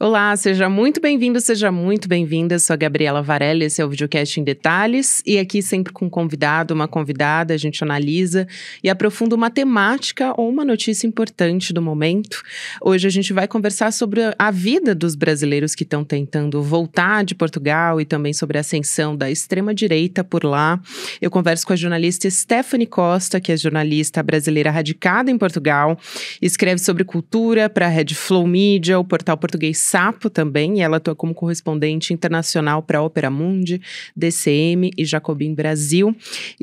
Olá, seja muito bem-vindo, seja muito bem-vinda. Sou a Gabriela Varelli, esse é o Videocast em Detalhes. E aqui sempre com um convidado, uma convidada, a gente analisa e aprofunda uma temática ou uma notícia importante do momento. Hoje a gente vai conversar sobre a vida dos brasileiros que estão tentando voltar de Portugal e também sobre a ascensão da extrema-direita por lá. Eu converso com a jornalista Stephanie Costa, que é jornalista brasileira radicada em Portugal, escreve sobre cultura para a Red Flow Media, o portal português Sapo também, e ela atua como correspondente internacional para a Opera Mundi, DCM e Jacobin Brasil.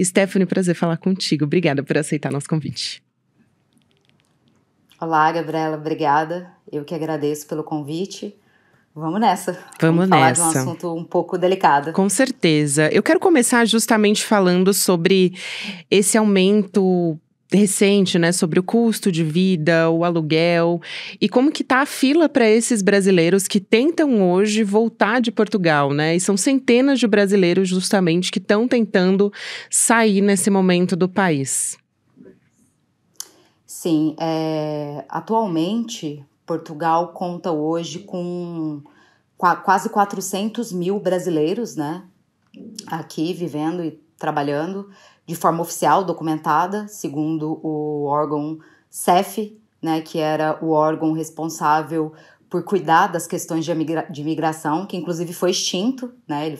Stephanie, prazer falar contigo. Obrigada por aceitar nosso convite. Olá, Gabriela, obrigada. Eu que agradeço pelo convite. Vamos nessa. Vamos falar nessa. De um assunto um pouco delicado. Com certeza. Eu quero começar justamente falando sobre esse aumento recente, né, sobre o custo de vida, o aluguel e como que tá a fila para esses brasileiros que tentam hoje voltar de Portugal, né? E são centenas de brasileiros justamente que estão tentando sair nesse momento do país. Sim, atualmente Portugal conta hoje com quase 400 mil brasileiros, né, aqui vivendo e trabalhando de forma oficial, documentada, segundo o órgão CEF, né, que era o órgão responsável por cuidar das questões de imigração, que inclusive foi extinto, né, ele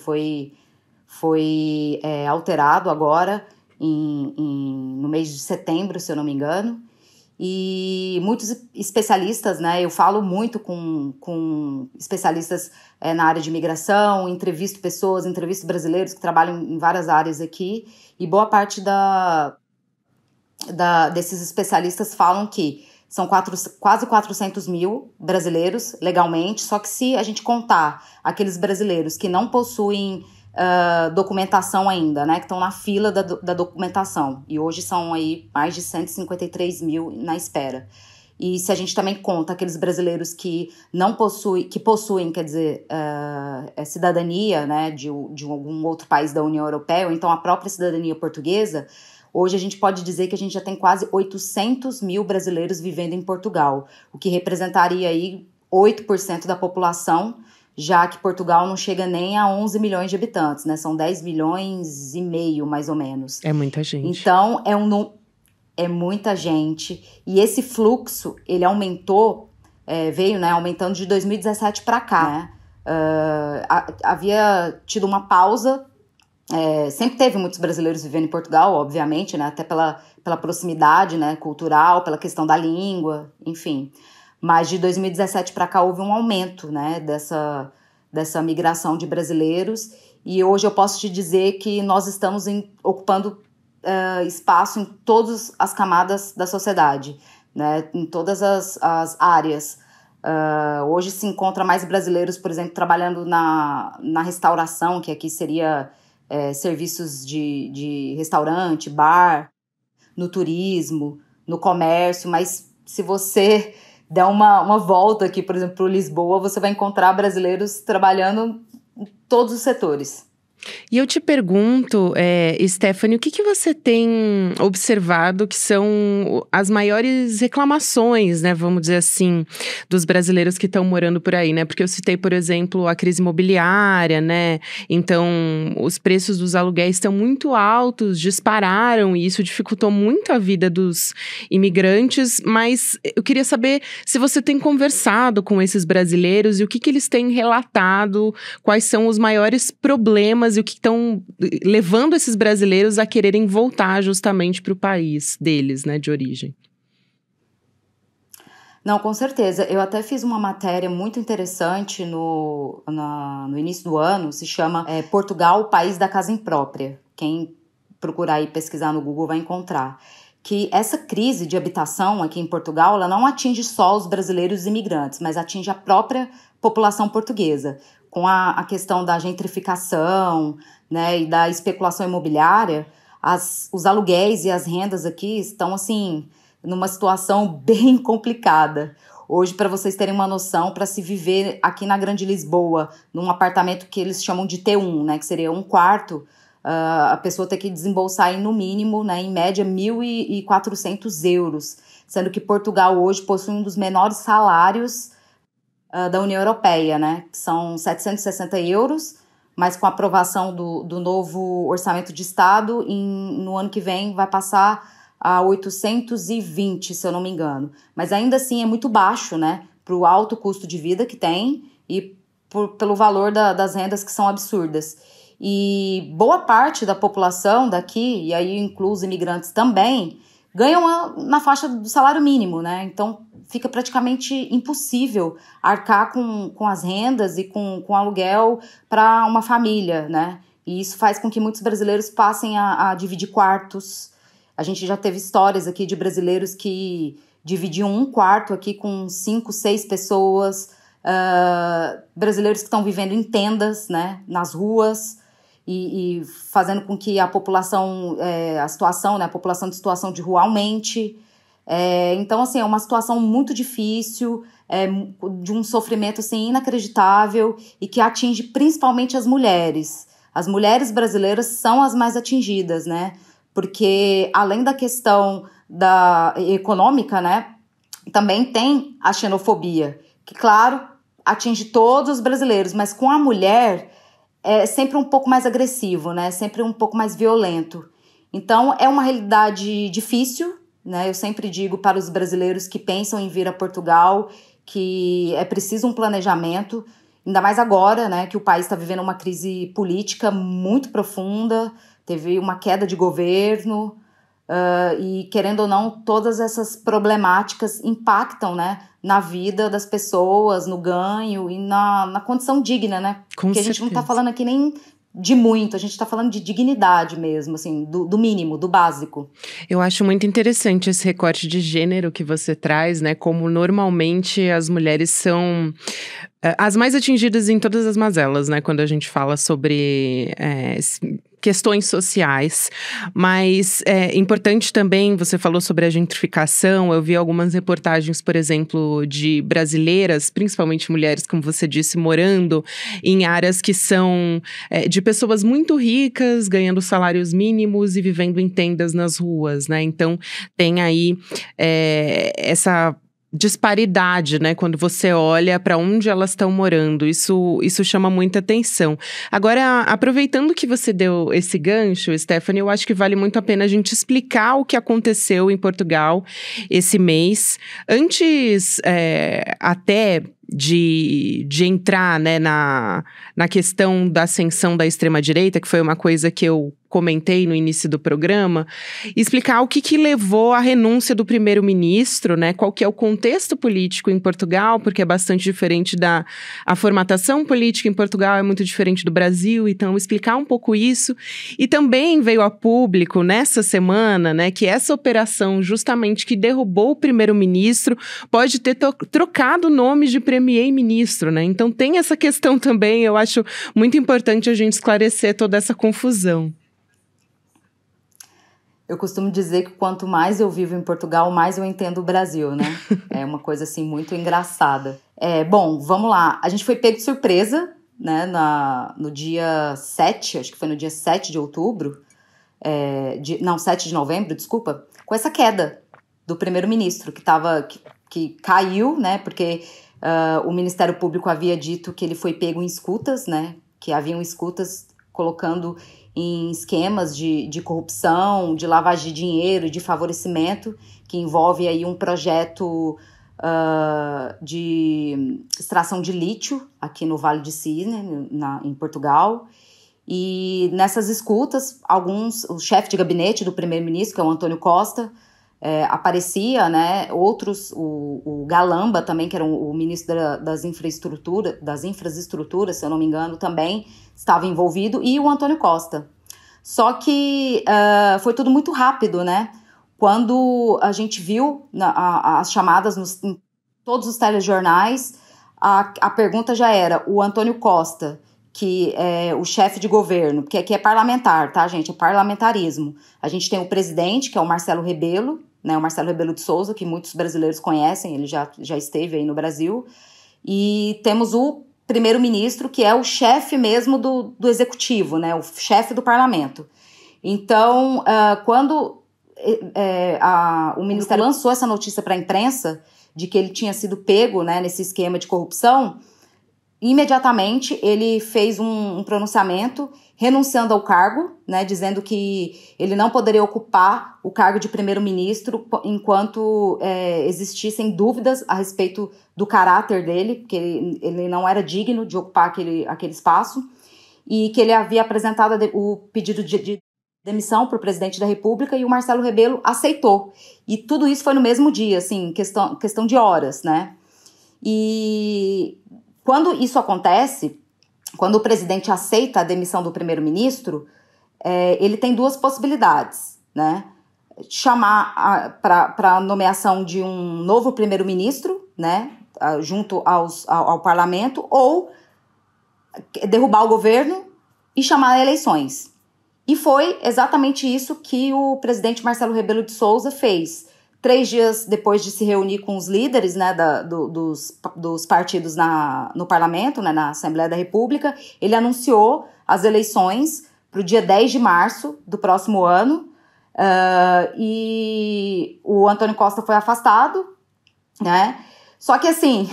foi alterado agora no mês de setembro, se eu não me engano. E muitos especialistas, né, eu falo muito com especialistas na área de imigração, entrevisto brasileiros que trabalham em várias áreas aqui, e boa parte desses especialistas falam que são quase 400 mil brasileiros legalmente, só que se a gente contar aqueles brasileiros que não possuem documentação ainda, né, que estão na fila da documentação, e hoje são aí mais de 153 mil na espera. E se a gente também conta aqueles brasileiros que possuem, quer dizer, cidadania, né, de algum outro país da União Europeia, ou então a própria cidadania portuguesa, hoje a gente pode dizer que a gente já tem quase 800 mil brasileiros vivendo em Portugal, o que representaria aí 8% da população, já que Portugal não chega nem a 11 milhões de habitantes, né? São 10 milhões e meio, mais ou menos. É muita gente. Então, é muita gente. E esse fluxo, ele aumentou, veio, né, aumentando de 2017 para cá, né? Havia tido uma pausa, sempre teve muitos brasileiros vivendo em Portugal, obviamente, né? Até pela proximidade, né, cultural, pela questão da língua, enfim. Mas de 2017 para cá houve um aumento, né, dessa migração de brasileiros, e hoje eu posso te dizer que nós estamos ocupando espaço em todas as camadas da sociedade, né, em todas as áreas. Hoje se encontra mais brasileiros, por exemplo, trabalhando na restauração, que aqui seria serviços de restaurante, bar, no turismo, no comércio, mas se você der uma volta aqui, por exemplo, para Lisboa, você vai encontrar brasileiros trabalhando em todos os setores. E eu te pergunto, Stephanie, o que você tem observado que são as maiores reclamações, né, vamos dizer assim, dos brasileiros que estão morando por aí, né? Porque eu citei, por exemplo, a crise imobiliária, né? Então, os preços dos aluguéis estão muito altos, dispararam, e isso dificultou muito a vida dos imigrantes, mas eu queria saber se você tem conversado com esses brasileiros e o que eles têm relatado, quais são os maiores problemas e o que estão levando esses brasileiros a quererem voltar justamente para o país deles, né, de origem. Não, com certeza. Eu até fiz uma matéria muito interessante no início do ano, se chama Portugal, País da Casa Imprópria. Quem procurar aí pesquisar no Google vai encontrar. Que essa crise de habitação aqui em Portugal, ela não atinge só os brasileiros imigrantes, mas atinge a própria população portuguesa. Com a questão da gentrificação, né, e da especulação imobiliária, os aluguéis e as rendas aqui estão, assim, numa situação bem complicada. Hoje, para vocês terem uma noção, para se viver aqui na Grande Lisboa, num apartamento que eles chamam de T1, né, que seria um quarto, a pessoa tem que desembolsar aí, no mínimo, né, em média, 1.400 euros, sendo que Portugal hoje possui um dos menores salários da União Europeia, né? Que são 760 euros, mas com a aprovação do novo orçamento de Estado, no ano que vem vai passar a 820, se eu não me engano. Mas ainda assim é muito baixo, né? Para o alto custo de vida que tem e pelo valor das rendas que são absurdas. E boa parte da população daqui, e aí inclui os imigrantes também, ganham na faixa do salário mínimo, né? Então fica praticamente impossível arcar com as rendas e com aluguel para uma família, né? E isso faz com que muitos brasileiros passem a dividir quartos. A gente já teve histórias aqui de brasileiros que dividiam um quarto aqui com 5, 6 pessoas, brasileiros que estão vivendo em tendas, né, nas ruas, e fazendo com que a população, a população de situação de rua aumente. Então, assim, é uma situação muito difícil, de um sofrimento, assim, inacreditável e que atinge principalmente as mulheres. As mulheres brasileiras são as mais atingidas, né? Porque, além da questão econômica, né, também tem a xenofobia, que, claro, atinge todos os brasileiros, mas com a mulher é sempre um pouco mais agressivo, né? Sempre um pouco mais violento. Então, é uma realidade difícil, né? Eu sempre digo para os brasileiros que pensam em vir a Portugal que é preciso um planejamento, ainda mais agora, né? Que o país está vivendo uma crise política muito profunda, teve uma queda de governo, e, querendo ou não, todas essas problemáticas impactam, né, na vida das pessoas, no ganho e na condição digna, né? Porque a gente não está falando aqui nem de muito, a gente está falando de dignidade mesmo, assim, do mínimo, do básico. Eu acho muito interessante esse recorte de gênero que você traz, né? Como normalmente as mulheres são as mais atingidas em todas as mazelas, né? Quando a gente fala sobre questões sociais, mas é importante também, você falou sobre a gentrificação, eu vi algumas reportagens, por exemplo, de brasileiras, principalmente mulheres, como você disse, morando em áreas que são de pessoas muito ricas, ganhando salários mínimos e vivendo em tendas nas ruas, né? Então, tem aí essa disparidade, né? Quando você olha para onde elas estão morando, isso chama muita atenção. Agora, aproveitando que você deu esse gancho, Stephanie, eu acho que vale muito a pena a gente explicar o que aconteceu em Portugal esse mês. Antes, até de entrar, né, na questão da ascensão da extrema-direita, que foi uma coisa que eu comentei no início do programa, explicar o que levou à renúncia do primeiro-ministro, né, qual que é o contexto político em Portugal, porque é bastante diferente a formatação política em Portugal é muito diferente do Brasil, então explicar um pouco isso. E também veio a público nessa semana, né, que essa operação justamente que derrubou o primeiro-ministro pode ter trocado o nome de premier-ministro, né, então tem essa questão também, eu acho muito importante a gente esclarecer toda essa confusão. Eu costumo dizer que quanto mais eu vivo em Portugal, mais eu entendo o Brasil, né? É uma coisa, assim, muito engraçada. Bom, vamos lá. A gente foi pego de surpresa, né? No dia 7, acho que foi no dia 7 de outubro. 7 de novembro, desculpa. Com essa queda do primeiro-ministro, que caiu, né? Porque o Ministério Público havia dito que ele foi pego em escutas, né? Que haviam escutas colocando em esquemas de corrupção, de lavagem de dinheiro, de favorecimento, que envolve aí um projeto de extração de lítio aqui no Vale de Cisne, em Portugal. E nessas escutas, o chefe de gabinete do primeiro-ministro, que é o António Costa, aparecia, né? Outros, o Galamba também, que era o ministro das infraestruturas, se eu não me engano, também estava envolvido, e o António Costa. Só que foi tudo muito rápido, né? Quando a gente viu as chamadas em todos os telejornais, a pergunta já era: o António Costa, que é o chefe de governo, porque aqui é parlamentar, tá, gente? É parlamentarismo. A gente tem o presidente, que é o Marcelo Rebelo, né? O Marcelo Rebelo de Sousa, que muitos brasileiros conhecem, ele já esteve aí no Brasil. E temos o primeiro-ministro, que é o chefe mesmo do executivo, né? O chefe do parlamento. Então, quando o Ministério lançou essa notícia para a imprensa, de que ele tinha sido pego, né, nesse esquema de corrupção, imediatamente ele fez um pronunciamento renunciando ao cargo, né, dizendo que ele não poderia ocupar o cargo de primeiro-ministro enquanto existissem dúvidas a respeito do caráter dele, que ele não era digno de ocupar aquele espaço, e que ele havia apresentado o pedido de demissão para o presidente da República e o Marcelo Rebelo aceitou. E tudo isso foi no mesmo dia, assim, questão de horas, né? E quando isso acontece, quando o presidente aceita a demissão do primeiro-ministro, ele tem duas possibilidades, né? Chamar para a nomeação de um novo primeiro-ministro, né? Junto ao parlamento, ou derrubar o governo e chamar eleições. E foi exatamente isso que o presidente Marcelo Rebelo de Souza fez. 3 dias depois de se reunir com os líderes, né, dos partidos no parlamento, né, na Assembleia da República, ele anunciou as eleições para o dia 10 de março do próximo ano, e o Antônio Costa foi afastado, né? Só que, assim,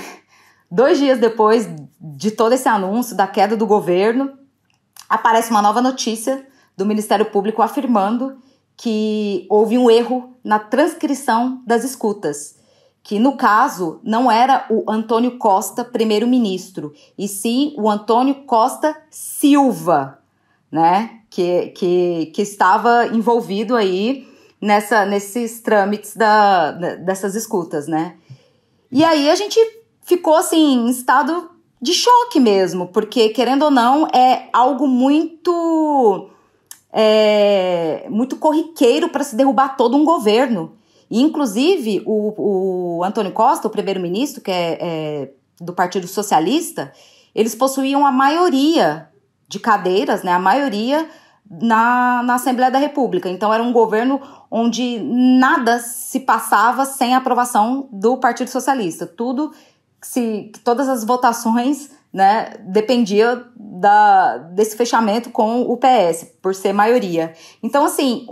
2 dias depois de todo esse anúncio da queda do governo, aparece uma nova notícia do Ministério Público afirmando que houve um erro na transcrição das escutas, que no caso não era o Antônio Costa primeiro-ministro, e sim o Antônio Costa Silva, né, que estava envolvido aí nesses trâmites dessas escutas, né. E aí a gente ficou assim em estado de choque mesmo, porque querendo ou não é algo muito corriqueiro para se derrubar todo um governo. E, inclusive, o Antônio Costa, o primeiro-ministro, que é do Partido Socialista, eles possuíam a maioria de cadeiras, né, a maioria na Assembleia da República. Então, era um governo onde nada se passava sem a aprovação do Partido Socialista. Todas as votações, né, dependia desse fechamento com o PS, por ser maioria. Então, assim,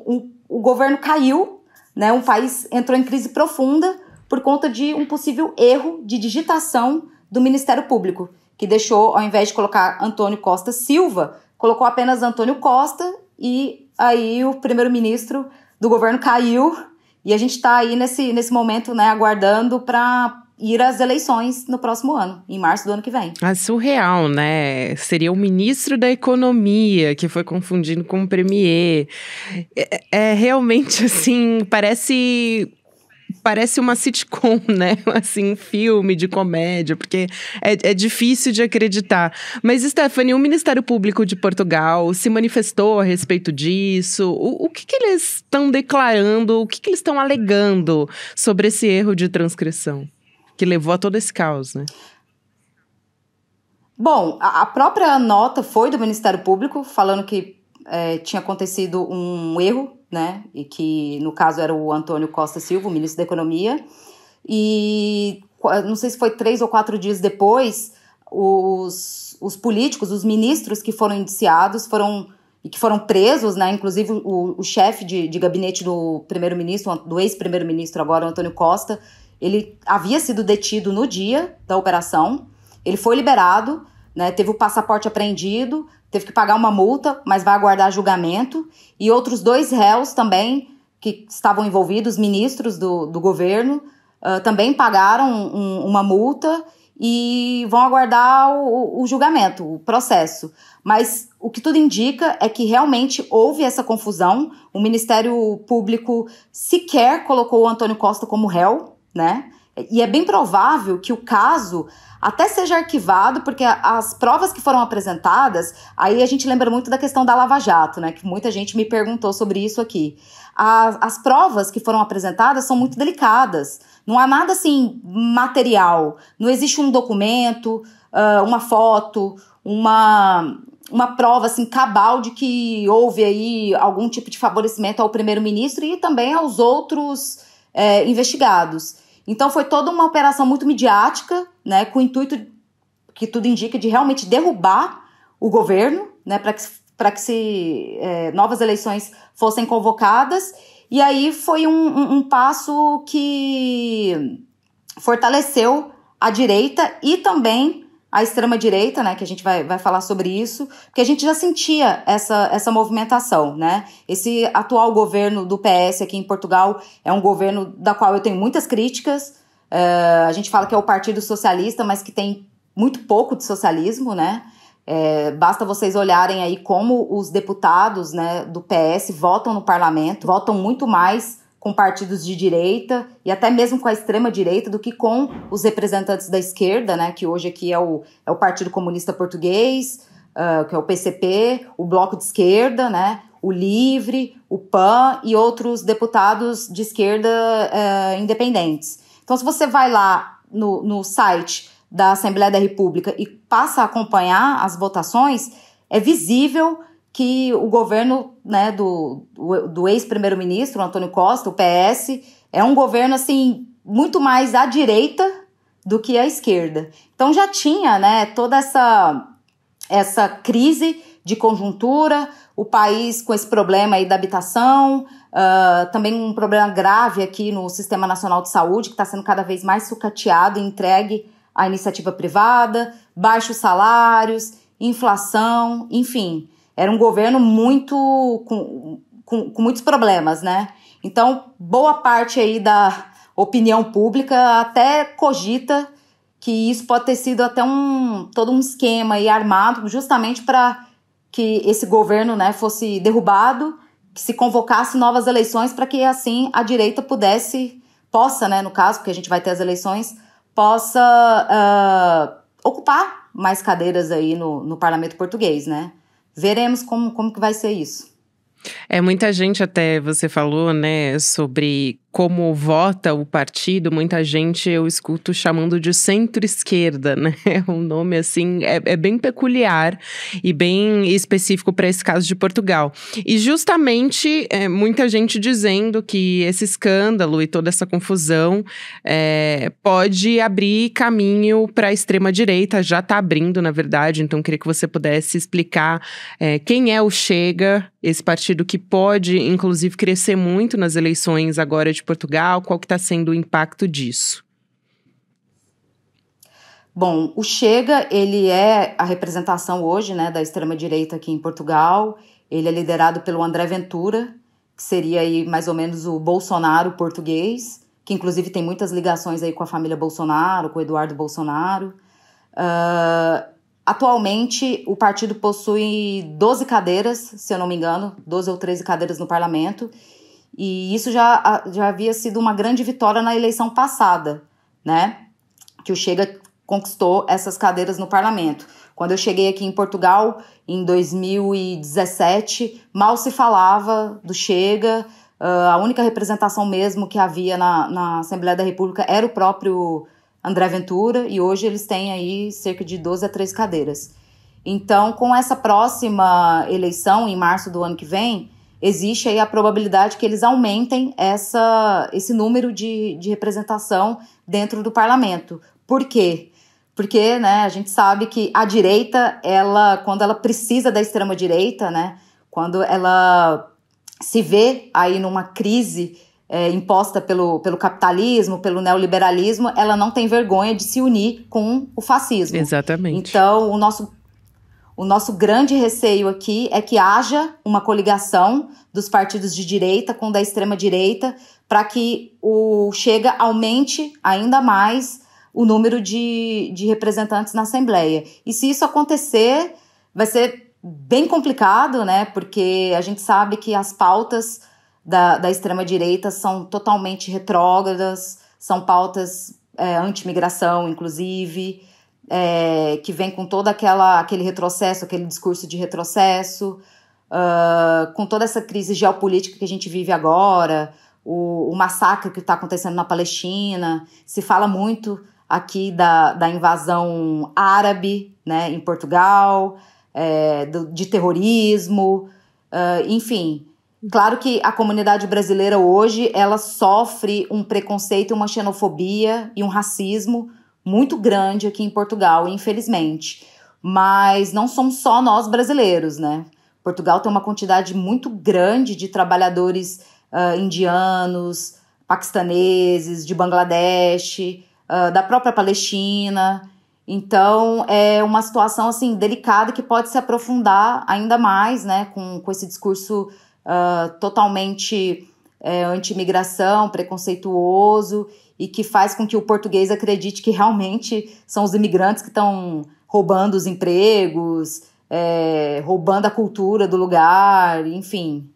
o governo caiu, né, o país entrou em crise profunda por conta de um possível erro de digitação do Ministério Público, que deixou, ao invés de colocar Antônio Costa Silva, colocou apenas Antônio Costa, e aí o primeiro-ministro do governo caiu, e a gente está aí nesse momento, né, aguardando para ir às eleições no próximo ano, em março do ano que vem. É surreal, né? Seria o ministro da Economia, que foi confundindo com o premier. Realmente, assim, parece uma sitcom, né? Assim, um filme de comédia, porque é difícil de acreditar. Mas, Stephanie, o Ministério Público de Portugal se manifestou a respeito disso? O que eles estão declarando, o que eles estão alegando sobre esse erro de transcrição que levou a todo esse caos, né? Bom, a própria nota foi do Ministério Público, falando que tinha acontecido um erro, né? E que, no caso, era o Antônio Costa Silva, o ministro da Economia. E não sei se foi 3 ou 4 dias depois, os políticos, os ministros que foram indiciados que foram presos, né? Inclusive o chefe de gabinete do primeiro-ministro, do ex-primeiro-ministro agora, o Antônio Costa, ele havia sido detido no dia da operação, ele foi liberado, né, teve o passaporte apreendido, teve que pagar uma multa, mas vai aguardar julgamento, e outros 2 réus também, que estavam envolvidos, ministros do governo, também pagaram uma multa e vão aguardar o julgamento, o processo. Mas o que tudo indica é que realmente houve essa confusão, o Ministério Público sequer colocou o Antônio Costa como réu, né? E é bem provável que o caso até seja arquivado, porque as provas que foram apresentadas, aí a gente lembra muito da questão da Lava Jato, né? Que muita gente me perguntou sobre isso aqui. As provas que foram apresentadas são muito delicadas. Não há nada assim material. Não existe um documento, uma foto, uma prova assim cabal de que houve aí algum tipo de favorecimento ao primeiro-ministro e também aos outros investigados. Então foi toda uma operação muito midiática, né, com o intuito, que tudo indica, de realmente derrubar o governo, né, para que novas eleições fossem convocadas. E aí foi um passo que fortaleceu a direita e também a extrema-direita, né, que a gente vai falar sobre isso, porque a gente já sentia essa movimentação, né? Esse atual governo do PS aqui em Portugal é um governo da qual eu tenho muitas críticas. A gente fala que é o Partido Socialista, mas que tem muito pouco de socialismo, né? Basta vocês olharem aí como os deputados, né, do PS votam no parlamento, votam muito mais com partidos de direita e até mesmo com a extrema-direita do que com os representantes da esquerda, né, que hoje aqui é o Partido Comunista Português, que é o PCP, o Bloco de Esquerda, né, o LIVRE, o PAN e outros deputados de esquerda independentes. Então, se você vai lá no site da Assembleia da República e passa a acompanhar as votações, é visível que o governo, né, do ex-primeiro-ministro, António Costa, o PS, é um governo assim, muito mais à direita do que à esquerda. Então já tinha, né, toda essa crise de conjuntura, o país com esse problema aí da habitação, também um problema grave aqui no Sistema Nacional de Saúde, que está sendo cada vez mais sucateado e entregue à iniciativa privada, baixos salários, inflação, enfim. Era um governo muito com muitos problemas, né? Então, boa parte aí da opinião pública até cogita que isso pode ter sido até todo um esquema aí armado justamente para que esse governo, né, fosse derrubado, que se convocasse novas eleições para que assim a direita possa, né, no caso, porque a gente vai ter as eleições, possa ocupar mais cadeiras aí no parlamento português, né? Veremos como que vai ser isso. Muita gente até, você falou, né, sobre como vota o partido, muita gente eu escuto chamando de centro-esquerda, né, um nome assim, é bem peculiar e bem específico para esse caso de Portugal. E justamente muita gente dizendo que esse escândalo e toda essa confusão pode abrir caminho para a extrema-direita, já está abrindo, na verdade, então queria que você pudesse explicar quem é o Chega, esse partido que pode, inclusive, crescer muito nas eleições agora de Portugal, qual que está sendo o impacto disso? Bom, o Chega, ele é a representação hoje, né, da extrema-direita aqui em Portugal. Ele é liderado pelo André Ventura, que seria aí mais ou menos o Bolsonaro português, que inclusive tem muitas ligações aí com a família Bolsonaro, com o Eduardo Bolsonaro. Atualmente, o partido possui 12 cadeiras, se eu não me engano, 12 ou 13 cadeiras no parlamento, e isso já havia sido uma grande vitória na eleição passada, né? Que o Chega conquistou essas cadeiras no parlamento. Quando eu cheguei aqui em Portugal, em 2017, mal se falava do Chega, a única representação mesmo que havia na Assembleia da República era o próprio André Ventura, e hoje eles têm aí cerca de 12 a 13 cadeiras. Então, com essa próxima eleição, em março do ano que vem, existe aí a probabilidade que eles aumentem esse número de representação dentro do parlamento. Por quê? Porque, né, a gente sabe que a direita, quando ela precisa da extrema-direita, né, quando ela se vê aí numa crise imposta pelo capitalismo, pelo neoliberalismo, ela não tem vergonha de se unir com o fascismo. Exatamente. Então, o nosso grande receio aqui é que haja uma coligação dos partidos de direita com da extrema-direita para que o Chega aumente ainda mais o número de representantes na Assembleia. E se isso acontecer, vai ser bem complicado, né? Porque a gente sabe que as pautas da extrema-direita são totalmente retrógradas, são pautas anti-imigração, inclusive, que vem com todo aquele retrocesso, aquele discurso de retrocesso, com toda essa crise geopolítica que a gente vive agora, o massacre que está acontecendo na Palestina. Se fala muito aqui da invasão árabe, né, em Portugal, de terrorismo, enfim. Claro que a comunidade brasileira hoje, ela sofre um preconceito, uma xenofobia e um racismo muito grande aqui em Portugal, infelizmente. Mas não somos só nós brasileiros, né? Portugal tem uma quantidade muito grande de trabalhadores indianos, paquistaneses, de Bangladesh, da própria Palestina. Então, é uma situação assim, delicada que pode se aprofundar ainda mais, né, com esse discurso totalmente anti-imigração, preconceituoso, e que faz com que o português acredite que realmente são os imigrantes que estão roubando os empregos, roubando a cultura do lugar, enfim.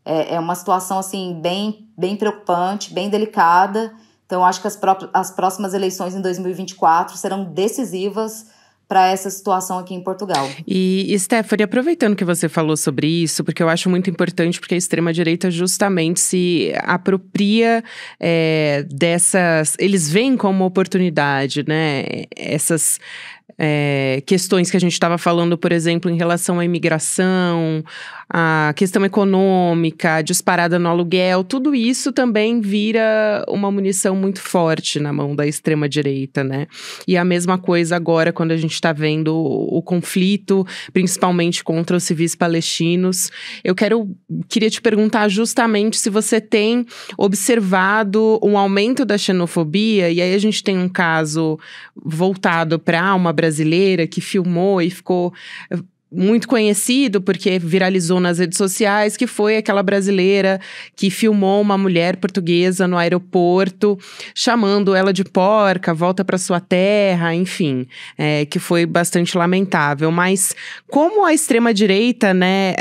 É uma situação assim, bem preocupante, bem delicada. Então, eu acho que as próximas eleições em 2024 serão decisivas para essa situação aqui em Portugal. E, Stephanie, aproveitando que você falou sobre isso, porque eu acho muito importante, porque a extrema-direita justamente se apropria dessas... Eles veem como oportunidade, né? Essas... questões que a gente estava falando, por exemplo, em relação à imigração, a questão econômica, a disparada no aluguel, tudo isso também vira uma munição muito forte na mão da extrema-direita, né? E a mesma coisa agora quando a gente está vendo o conflito, principalmente contra os civis palestinos. Eu queria te perguntar justamente se você tem observado um aumento da xenofobia, e aí a gente tem um caso voltado para uma brasileira que filmou e ficou muito conhecido porque viralizou nas redes sociais, que foi aquela brasileira que filmou uma mulher portuguesa no aeroporto, chamando ela de porca, volta para sua terra, enfim, que foi bastante lamentável. Mas como a extrema-direita, né,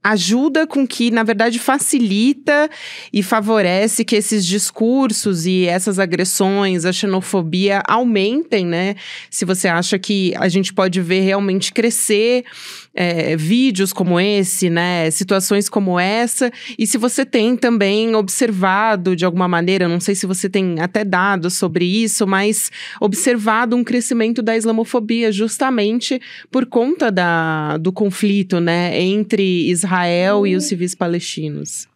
ajuda com que, na verdade, facilita e favorece que esses discursos e essas agressões, a xenofobia aumentem, né? Se você acha que a gente pode ver realmente crescer vídeos como esse, né? Situações como essa, e se você tem também observado de alguma maneira, não sei se você tem até dados sobre isso, mas observado um crescimento da islamofobia justamente por conta do conflito, né? Entre Israel e os civis palestinos.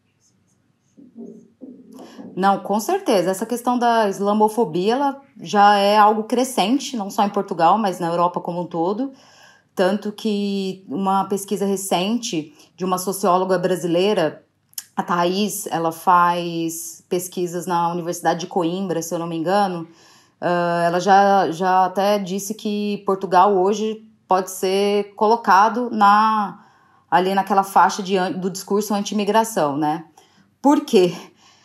Não, com certeza. Essa questão da islamofobia, ela já é algo crescente, não só em Portugal, mas na Europa como um todo. Tanto que uma pesquisa recente de uma socióloga brasileira, a Thaís, ela faz pesquisas na Universidade de Coimbra, se eu não me engano. Ela já até disse que Portugal hoje pode ser colocado ali naquela faixa do discurso anti-imigração, né? Por quê?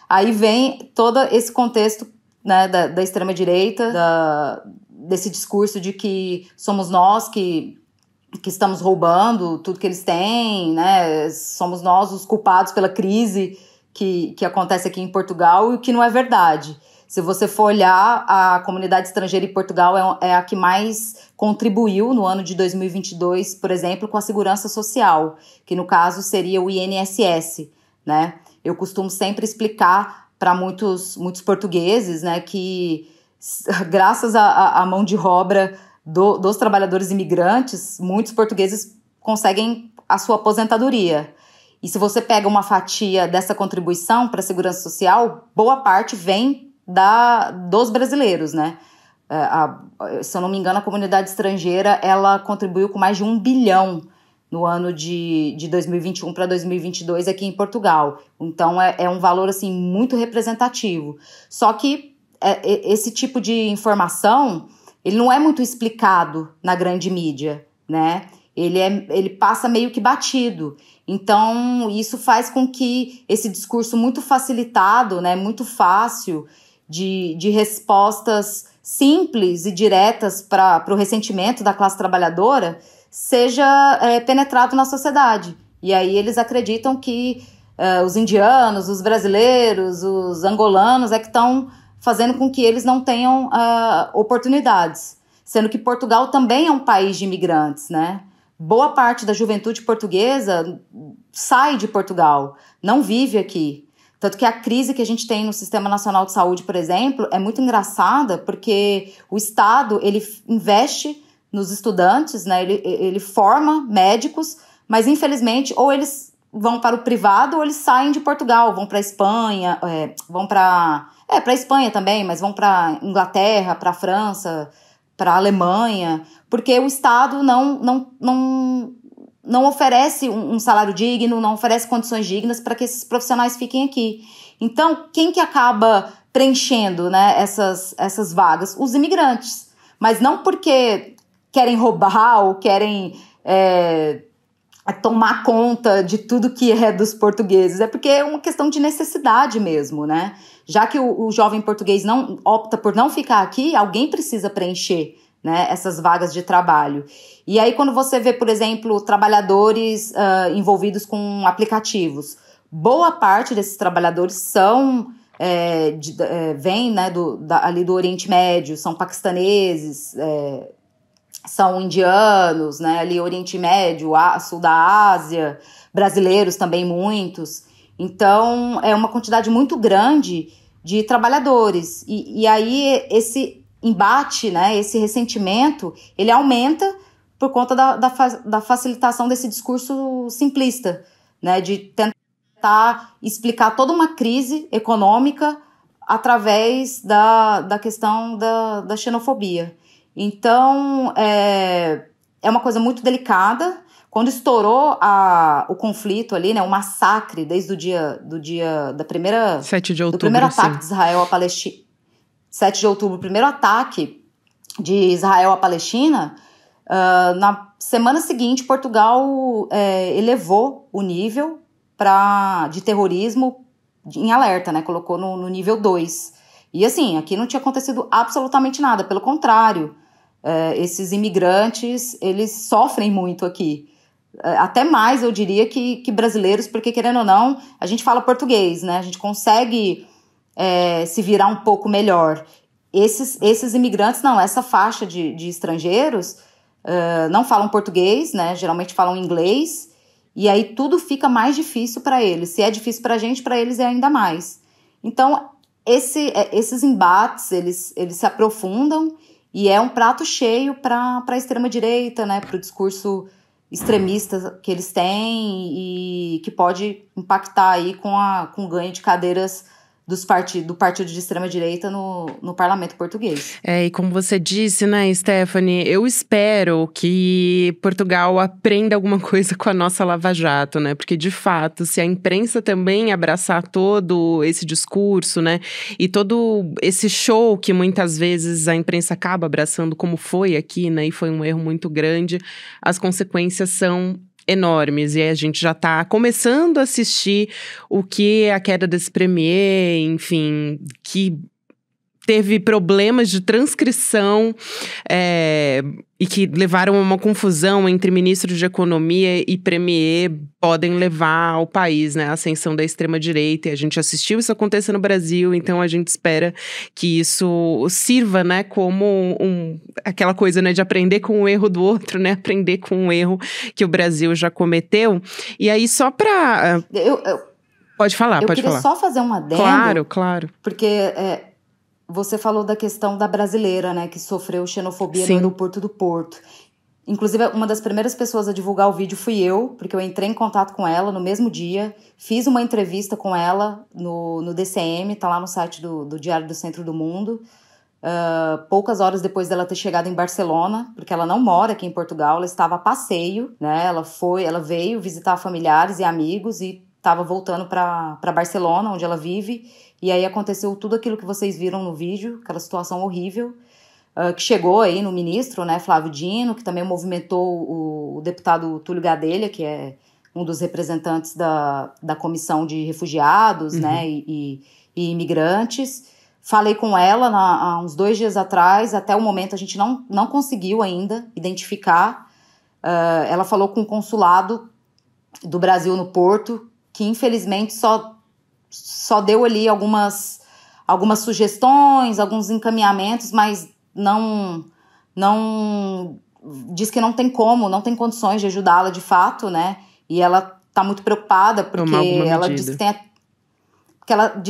Aí vem todo esse contexto, né, da extrema-direita, desse discurso de que somos nós que estamos roubando tudo que eles têm, né? Somos nós os culpados pela crise que acontece aqui em Portugal, e o que não é verdade. Se você for olhar, a comunidade estrangeira em Portugal é a que mais contribuiu no ano de 2022, por exemplo, com a segurança social, que no caso seria o INSS, né? Eu costumo sempre explicar para muitos portugueses, né, que graças à mão de obra dos trabalhadores imigrantes, muitos portugueses conseguem a sua aposentadoria. E se você pega uma fatia dessa contribuição para a segurança social, boa parte vem dos brasileiros, né? Se eu não me engano, a comunidade estrangeira, ela contribuiu com mais de 1 bilhão no ano de 2021 para 2022 aqui em Portugal. Então, é um valor, assim, muito representativo. Só que esse tipo de informação, ele não é muito explicado na grande mídia, né? Ele passa meio que batido. Então, isso faz com que esse discurso muito facilitado, né, muito fácil de respostas simples e diretas para o ressentimento da classe trabalhadora seja penetrado na sociedade. E aí eles acreditam que os indianos, os brasileiros, os angolanos é que estão fazendo com que eles não tenham oportunidades. Sendo que Portugal também é um país de imigrantes, né? Boa parte da juventude portuguesa sai de Portugal, não vive aqui. Tanto que a crise que a gente tem no Sistema Nacional de Saúde, por exemplo, é muito engraçada, porque o Estado, ele investe nos estudantes, né? Ele forma médicos, mas infelizmente ou eles vão para o privado ou eles saem de Portugal, vão para a Espanha, vão para a Espanha também, mas vão para Inglaterra, para a França, para a Alemanha, porque o Estado não oferece um salário digno, não oferece condições dignas para que esses profissionais fiquem aqui. Então, quem que acaba preenchendo, né, essas vagas? Os imigrantes. Mas não porque querem roubar ou querem tomar conta de tudo que é dos portugueses. É porque é uma questão de necessidade mesmo, né? Já que o jovem português não opta por não ficar aqui, alguém precisa preencher, né, essas vagas de trabalho. E aí quando você vê, por exemplo, trabalhadores envolvidos com aplicativos, boa parte desses trabalhadores são vêm, né, ali do Oriente Médio, são paquistaneses, são indianos, né, ali Oriente Médio, sul da Ásia, brasileiros também muitos. Então é uma quantidade muito grande de trabalhadores. E aí esse embate, né, esse ressentimento, ele aumenta por conta da facilitação desse discurso simplista, né, de tentar explicar toda uma crise econômica através da questão da xenofobia. Então, é uma coisa muito delicada. Quando estourou o conflito ali, né, o massacre, desde o dia da primeira... 7 de outubro, do primeiro ataque sim. de Israel à Palestina. 7 de outubro, o primeiro ataque de Israel à Palestina, na semana seguinte, Portugal elevou o nível de terrorismo em alerta, né? Colocou no nível 2. E assim, aqui não tinha acontecido absolutamente nada, pelo contrário, esses imigrantes, eles sofrem muito aqui. Até mais, eu diria, que brasileiros, porque querendo ou não, a gente fala português, né? A gente consegue se virar um pouco melhor. Esses imigrantes, não, essa faixa de estrangeiros não falam português, né? Geralmente falam inglês, e aí tudo fica mais difícil para eles. Se é difícil para a gente, para eles é ainda mais. Então, esses embates, eles se aprofundam e é um prato cheio para a extrema-direita, né? Para o discurso extremista que eles têm e que pode impactar aí com o ganho de cadeiras do partido de extrema-direita no parlamento português. E como você disse, né, Stephanie, eu espero que Portugal aprenda alguma coisa com a nossa Lava Jato, né, porque de fato, se a imprensa também abraçar todo esse discurso, né, e todo esse show que muitas vezes a imprensa acaba abraçando, como foi aqui, né, e foi um erro muito grande, as consequências são enormes, e a gente já tá começando a assistir o que é a queda desse premier, enfim, que teve problemas de transcrição e que levaram a uma confusão entre ministros de economia e premier, podem levar ao país, né, a ascensão da extrema-direita, e a gente assistiu isso acontecer no Brasil, então a gente espera que isso sirva, né, como aquela coisa, né, de aprender com o erro do outro, né, aprender com o erro que o Brasil já cometeu. E aí, só pra... Pode falar, pode falar. Eu queria só fazer um adendo. Claro. Porque... você falou da questão da brasileira, né, que sofreu xenofobia Sim. no aeroporto do Porto. Inclusive, uma das primeiras pessoas a divulgar o vídeo fui eu, porque eu entrei em contato com ela no mesmo dia, fiz uma entrevista com ela no DCM, tá lá no site do Diário do Centro do Mundo, poucas horas depois dela ter chegado em Barcelona, porque ela não mora aqui em Portugal, ela estava a passeio, né, ela veio visitar familiares e amigos e estava voltando para Barcelona, onde ela vive. E aí aconteceu tudo aquilo que vocês viram no vídeo, aquela situação horrível, que chegou aí no ministro, né, Flávio Dino, que também movimentou o deputado Túlio Gadelha, que é um dos representantes da Comissão de Refugiados, né, e imigrantes. Falei com ela há uns 2 dias atrás, até o momento a gente não conseguiu ainda identificar. Ela falou com o consulado do Brasil no Porto, que infelizmente só deu ali algumas sugestões, alguns encaminhamentos, mas não diz que não tem condições de ajudá-la de fato, né? E ela tá muito preocupada porque ela diz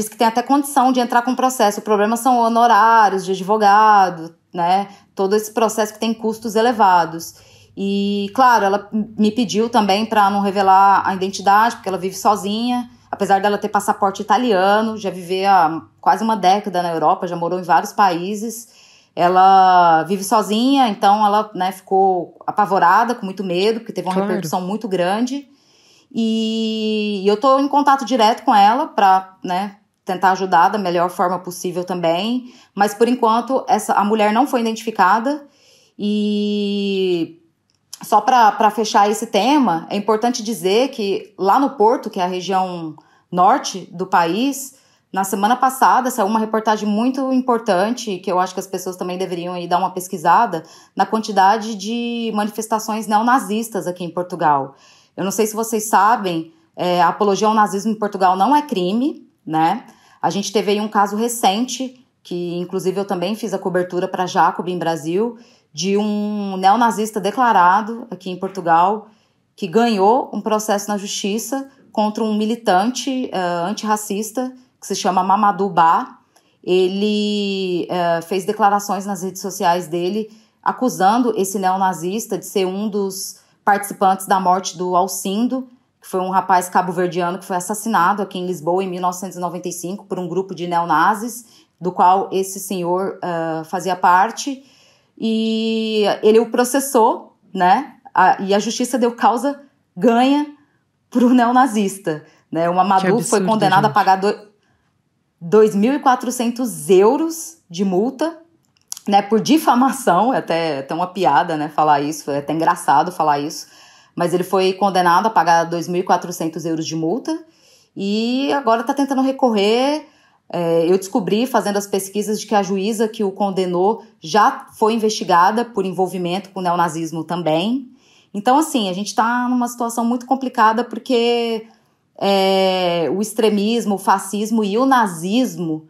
que tem até condição de entrar com o processo. O problema são honorários de advogado, né? Todo esse processo que tem custos elevados. E, claro, ela me pediu também para não revelar a identidade, porque ela vive sozinha. Apesar dela ter passaporte italiano, já vive há quase uma década na Europa, já morou em vários países. Ela vive sozinha, então ela, né, ficou apavorada, com muito medo, porque teve uma repercussão muito grande. E eu estou em contato direto com ela para, né, tentar ajudar da melhor forma possível também, mas por enquanto a mulher não foi identificada. E só para fechar esse tema, é importante dizer que lá no Porto, que é a região norte do país, na semana passada saiu uma reportagem muito importante, que eu acho que as pessoas também deveriam ir dar uma pesquisada, na quantidade de manifestações neonazistas aqui em Portugal. Eu não sei se vocês sabem, a apologia ao nazismo em Portugal não é crime, né? A gente teve aí um caso recente, que inclusive eu também fiz a cobertura para Jacobin Brasil, de um neonazista declarado aqui em Portugal, que ganhou um processo na justiça contra um militante antirracista, que se chama Mamadou Ba. Ele fez declarações nas redes sociais dele, acusando esse neonazista de ser um dos participantes da morte do Alcindo, que foi um rapaz cabo-verdiano que foi assassinado aqui em Lisboa em 1995 por um grupo de neonazis, do qual esse senhor fazia parte. E ele o processou, né? E a justiça deu causa ganha para o neonazista, né? O Mamadou foi condenado a pagar 2.400 euros de multa, né? Por difamação, é até uma piada, né? Falar isso, é até engraçado falar isso, mas ele foi condenado a pagar 2.400 euros de multa e agora está tentando recorrer. Eu descobri, fazendo as pesquisas, de que a juíza que o condenou já foi investigada por envolvimento com o neonazismo também. Então, assim, a gente está numa situação muito complicada porque o extremismo, o fascismo e o nazismo,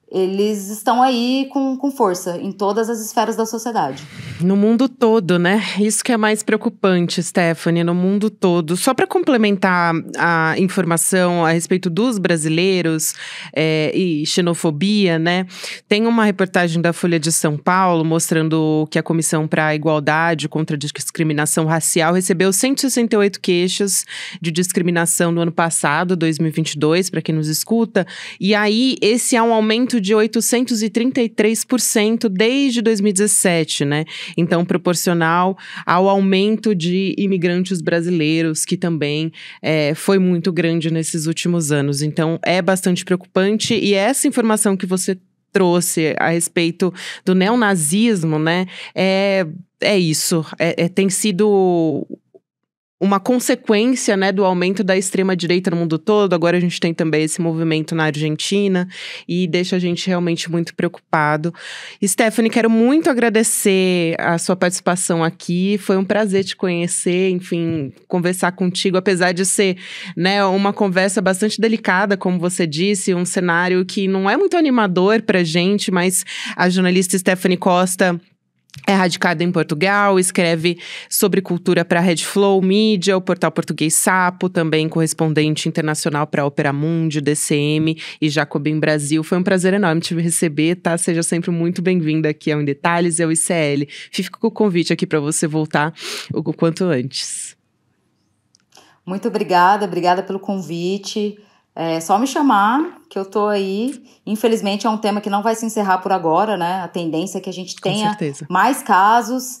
eles estão aí com força em todas as esferas da sociedade. No mundo todo, né? Isso que é mais preocupante, Stephanie, no mundo todo. Só para complementar a informação a respeito dos brasileiros e xenofobia, né? Tem uma reportagem da Folha de São Paulo mostrando que a Comissão para a Igualdade contra a Discriminação Racial recebeu 168 queixas de discriminação no ano passado, 2022, para quem nos escuta. E aí, esse é um aumento de 833% desde 2017, né? Então, proporcional ao aumento de imigrantes brasileiros, que também foi muito grande nesses últimos anos. Então, é bastante preocupante. E essa informação que você trouxe a respeito do neonazismo, né? É isso. Tem sido uma consequência, né, do aumento da extrema-direita no mundo todo. Agora a gente tem também esse movimento na Argentina e deixa a gente realmente muito preocupado. Stephanie, quero muito agradecer a sua participação aqui. Foi um prazer te conhecer, enfim, conversar contigo, apesar de ser, né, uma conversa bastante delicada, como você disse, um cenário que não é muito animador pra gente, mas a jornalista Stephanie Costa é radicada em Portugal, escreve sobre cultura para a Red Flow Media, o portal português Sapo, também correspondente internacional para a Opera Mundi, DCM e Jacobin Brasil. Foi um prazer enorme te receber, tá? Seja sempre muito bem-vinda aqui ao Em Detalhes e ao ICL. Fico com o convite aqui para você voltar o quanto antes. Muito obrigada pelo convite. É só me chamar, que eu tô aí. Infelizmente é um tema que não vai se encerrar por agora, né? A tendência é que a gente tenha mais casos.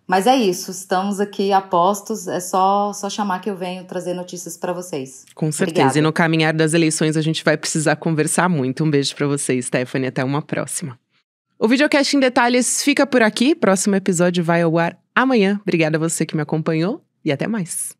Mas é isso, estamos aqui a postos. É só chamar que eu venho trazer notícias para vocês. Com certeza. Obrigada. E no caminhar das eleições a gente vai precisar conversar muito. Um beijo para você, Stephanie. Até uma próxima. O Videocast em Detalhes fica por aqui. Próximo episódio vai ao ar amanhã. Obrigada a você que me acompanhou e até mais.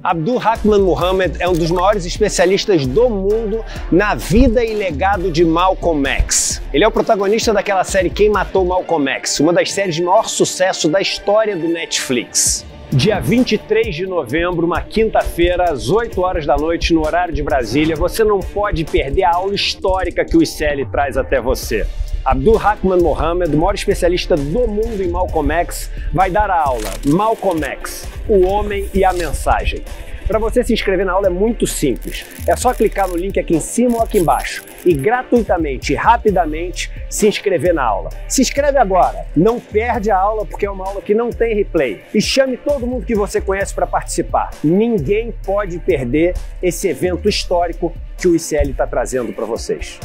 Abdul-Rahman Muhammad é um dos maiores especialistas do mundo na vida e legado de Malcolm X. Ele é o protagonista daquela série Quem Matou Malcolm X, uma das séries de maior sucesso da história do Netflix. Dia 23 de novembro, uma quinta-feira, às 8 horas da noite, no horário de Brasília, você não pode perder a aula histórica que o ICL traz até você. Abdul-Rahman Muhammad, o maior especialista do mundo em Malcolm X, vai dar a aula Malcolm X, o homem e a mensagem. Para você se inscrever na aula é muito simples. É só clicar no link aqui em cima ou aqui embaixo e gratuitamente e rapidamente se inscrever na aula. Se inscreve agora, não perde a aula porque é uma aula que não tem replay. E chame todo mundo que você conhece para participar. Ninguém pode perder esse evento histórico que o ICL está trazendo para vocês.